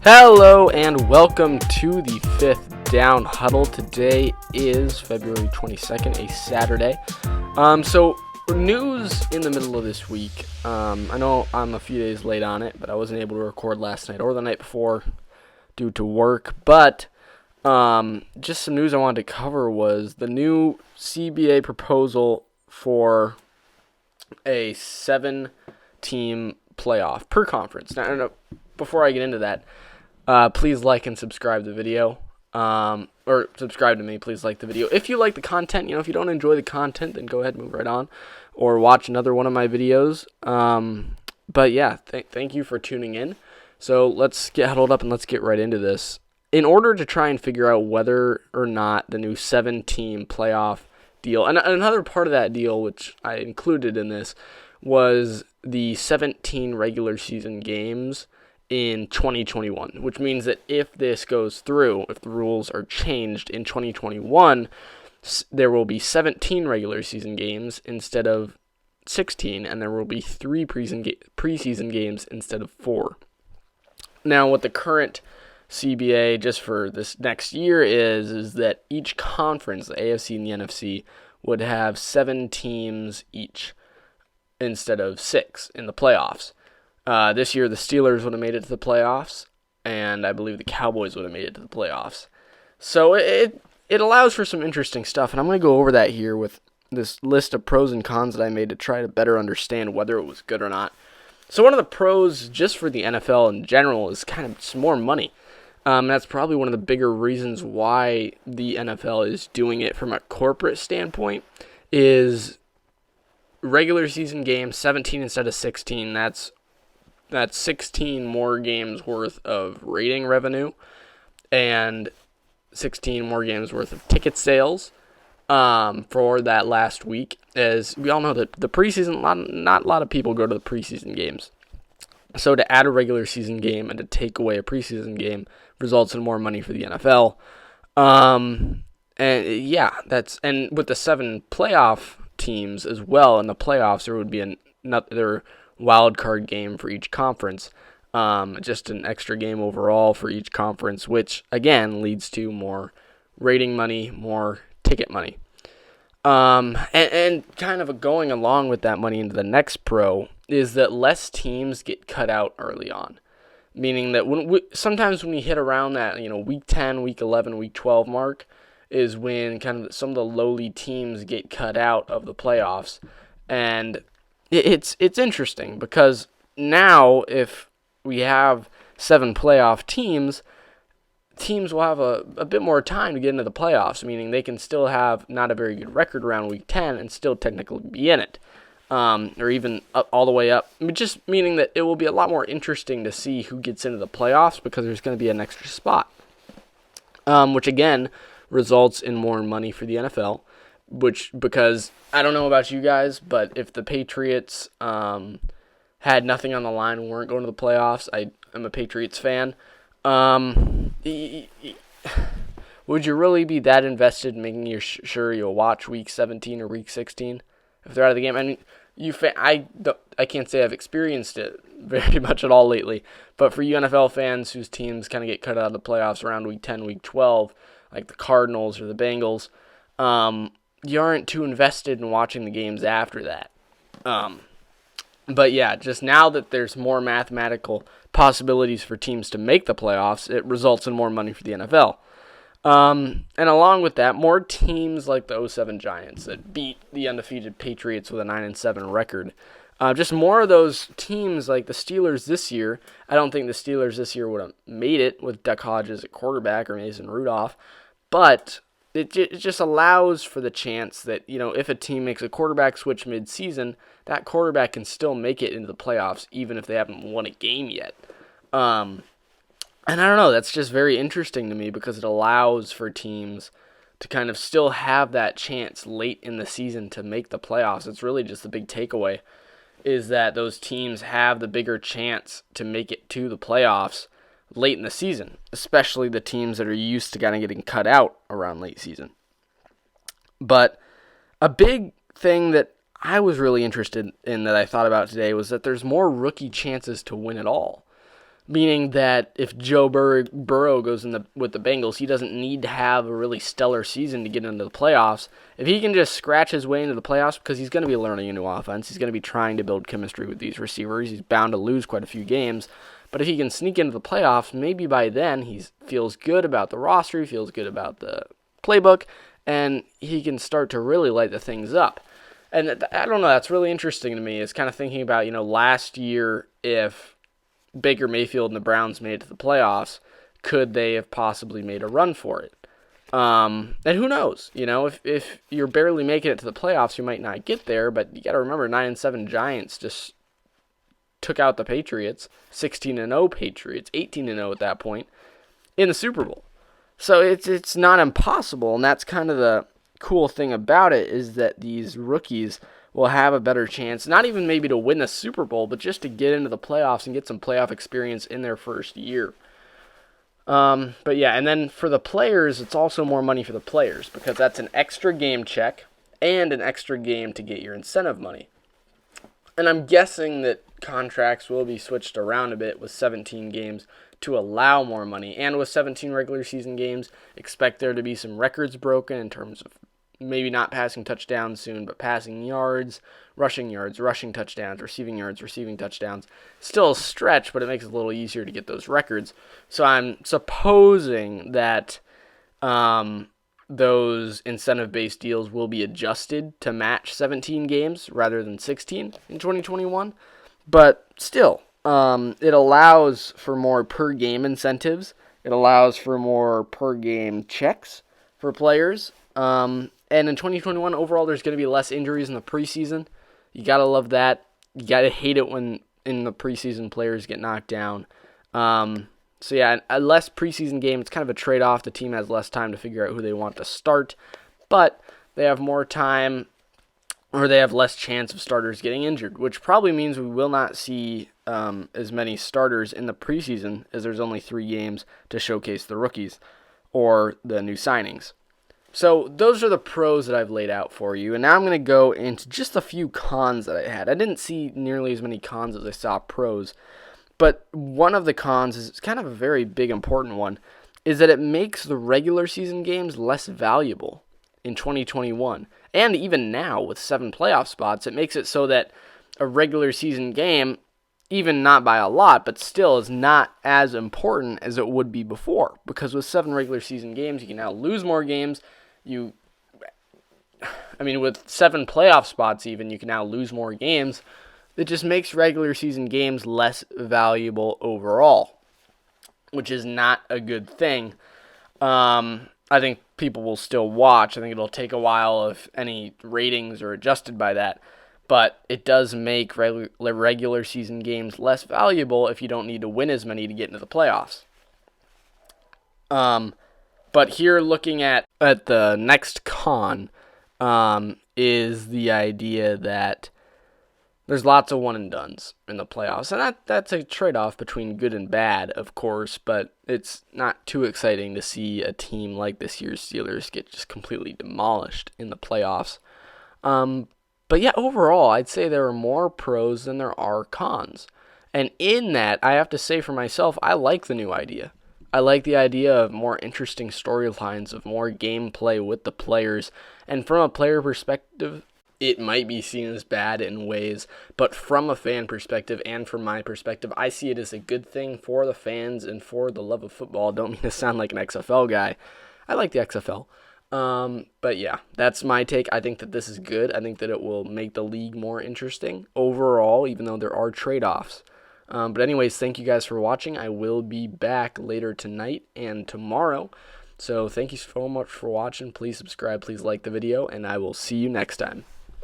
Hello and welcome to the Fifth Down Huddle. Today is February 22nd, a Saturday. So news in the middle of this week. I know I'm a few days late on it, but I wasn't able to record last night or the night before due to work. But just some news I wanted to cover was the new CBA proposal for a 7-team playoff per conference. Now, before I get into that, please like and subscribe to the video, or subscribe to me. Please like the video. If you like the content, if you don't enjoy the content, then go ahead and move right on, or watch another one of my videos. But yeah, thank you for tuning in. So let's get huddled up and let's get right into this. In order to try and figure out whether or not the new 7-team playoff deal, and another part of that deal, which I included in this, was the 17 regular season games in 2021, which means that if this goes through, if the rules are changed in 2021, there will be 17 regular season games instead of 16, and there will be 3 preseason games instead of 4. Now, what the current CBA, just for this next year, is that each conference, the AFC and the NFC, would have 7 teams each instead of 6 in the playoffs. This year, the Steelers would have made it to the playoffs, and I believe the Cowboys would have made it to the playoffs. So it allows for some interesting stuff, and I'm going to go over that here with this list of pros and cons that I made to try to better understand whether it was good or not. So one of the pros, just for the NFL in general, is kind of some more money. That's probably one of the bigger reasons why the NFL is doing it from a corporate standpoint, is regular season games, 17 instead of 16, that's 16 more games worth of rating revenue and 16 more games worth of ticket sales for that last week. As we all know, that the preseason, not a lot of people go to the preseason games. So to add a regular season game and to take away a preseason game results in more money for the NFL. And with the 7 playoff teams as well in the playoffs, there would be another wild card game for each conference, just an extra game overall for each conference, which again leads to more rating money, more ticket money, and kind of going along with that money into the next pro is that less teams get cut out early on, meaning that sometimes when we hit around that week 10, week 11, week 12 mark is when kind of some of the lowly teams get cut out of the playoffs. And it's interesting because now if we have 7 playoff teams will have a bit more time to get into the playoffs, meaning they can still have not a very good record around week 10 and still technically be in it, or even up, all the way up. Just meaning that it will be a lot more interesting to see who gets into the playoffs because there's going to be an extra spot, which again results in more money for the NFL. Because I don't know about you guys, but if the Patriots had nothing on the line and weren't going to the playoffs, I'm a Patriots fan. Would you really be that invested in making sure you'll watch week 17 or week 16 if they're out of the game? I mean, I can't say I've experienced it very much at all lately, but for you NFL fans whose teams kind of get cut out of the playoffs around week 10, week 12, like the Cardinals or the Bengals, you aren't too invested in watching the games after that. But yeah, just now that there's more mathematical possibilities for teams to make the playoffs, it results in more money for the NFL. And along with that, more teams like the 07 Giants that beat the undefeated Patriots with a 9-7 record. Just more of those teams like the Steelers this year. I don't think the Steelers this year would have made it with Duck Hodges at quarterback or Mason Rudolph, but it just allows for the chance that, if a team makes a quarterback switch mid-season, that quarterback can still make it into the playoffs even if they haven't won a game yet. And I don't know, that's just very interesting to me because it allows for teams to kind of still have that chance late in the season to make the playoffs. It's really just the big takeaway is that those teams have the bigger chance to make it to the playoffs late in the season, especially the teams that are used to kind of getting cut out around late season. But a big thing that I was really interested in that I thought about today was that there's more rookie chances to win it all. meaning that if Joe Burrow goes with the Bengals, he doesn't need to have a really stellar season to get into the playoffs. If he can just scratch his way into the playoffs, because he's going to be learning a new offense, he's going to be trying to build chemistry with these receivers, he's bound to lose quite a few games. But if he can sneak into the playoffs, maybe by then he feels good about the roster, he feels good about the playbook, and he can start to really light the things up. And I don't know, that's really interesting to me. It's kind of thinking about, last year, if Baker Mayfield and the Browns made it to the playoffs, could they have possibly made a run for it? And who knows? If you're barely making it to the playoffs, you might not get there, but you got to remember 9-7 Giants just took out the Patriots, 16-0 Patriots, 18-0 at that point, in the Super Bowl. So it's not impossible, and that's kind of the cool thing about it, is that these rookies will have a better chance, not even maybe to win the Super Bowl, but just to get into the playoffs and get some playoff experience in their first year. But yeah, and then for the players, it's also more money for the players, because that's an extra game check and an extra game to get your incentive money. And I'm guessing that contracts will be switched around a bit with 17 games to allow more money. And with 17 regular season games, expect there to be some records broken in terms of maybe not passing touchdowns soon, but passing yards, rushing touchdowns, receiving touchdowns. Still a stretch, but it makes it a little easier to get those records. So I'm supposing that those incentive-based deals will be adjusted to match 17 games rather than 16 in 2021. But still, it allows for more per-game incentives. It allows for more per-game checks for players. And in 2021, overall, there's going to be less injuries in the preseason. You got to love that. You got to hate it when in the preseason players get knocked down. So yeah, a less preseason game, it's kind of a trade-off. The team has less time to figure out who they want to start, but they have more time, or they have less chance of starters getting injured, which probably means we will not see as many starters in the preseason, as there's only 3 games to showcase the rookies or the new signings. So those are the pros that I've laid out for you, and now I'm going to go into just a few cons that I had. I didn't see nearly as many cons as I saw pros, but one of the cons is kind of a very big important one, is that it makes the regular season games less valuable in 2021. And even now, with 7 playoff spots, it makes it so that a regular season game, even not by a lot, but still is not as important as it would be before. Because with 7 regular season games, you can now lose more games. With 7 playoff spots even, you can now lose more games. It just makes regular season games less valuable overall, which is not a good thing. I think people will still watch. I think it'll take a while if any ratings are adjusted by that. But it does make regular season games less valuable if you don't need to win as many to get into the playoffs. But here, looking at the next con, is the idea that there's lots of one-and-dones in the playoffs, and that's a trade-off between good and bad, of course, but it's not too exciting to see a team like this year's Steelers get just completely demolished in the playoffs. But yeah, overall, I'd say there are more pros than there are cons. And in that, I have to say for myself, I like the new idea. I like the idea of more interesting storylines, of more gameplay with the players, and from a player perspective, it might be seen as bad in ways, but from a fan perspective and from my perspective, I see it as a good thing for the fans and for the love of football. Don't mean to sound like an XFL guy. I like the XFL. But yeah, that's my take. I think that this is good. I think that it will make the league more interesting overall, even though there are trade-offs. But anyways, thank you guys for watching. I will be back later tonight and tomorrow. So thank you so much for watching. Please subscribe, please like the video, and I will see you next time.